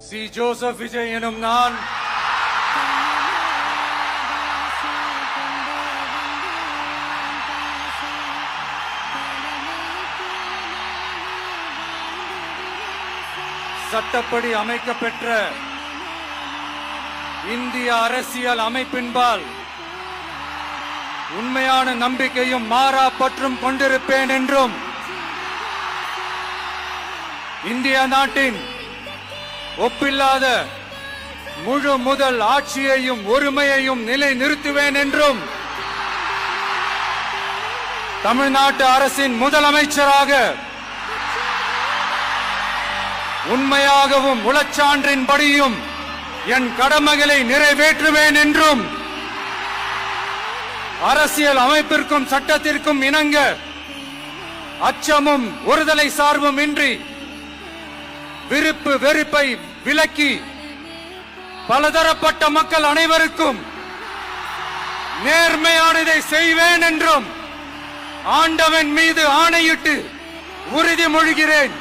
C Joseph Vijay எனும் நான் சட்டப்படி அமைக்கப்பெற்ற இந்திய அரசியல் அமைப்பின்பால் உண்மையான நம்பிக்கையும் மாறா பற்றும் கொண்டிருப்பேன் என்றும் இந்திய நாட்டின் ஒப்பில்லாத முழு முதல் ஆட்சியையும் ஒருமையையும் நிலை நிறுத்துவேன் என்றும் தமிழ்நாட்டு அரசின் முதலமைச்சராக உண்மையாகவும் உளச்சான்றின்படியும் என் கடமைகளை நிறைவேற்றுவேன் என்றும் அரசியல் அமைப்பிற்கும் சட்டத்திற்கும் இணங்க அச்சமும் ஒருதலை சார்பும் இன்றி விருப்பு வெறுப்பை விலக்கி பலதரப்பட்ட மக்கள் அனைவருக்கும் நேர்மையானதை செய்வேன் என்றும் ஆண்டவன் மீது ஆணையிட்டு உறுதிமொழிகிறேன்.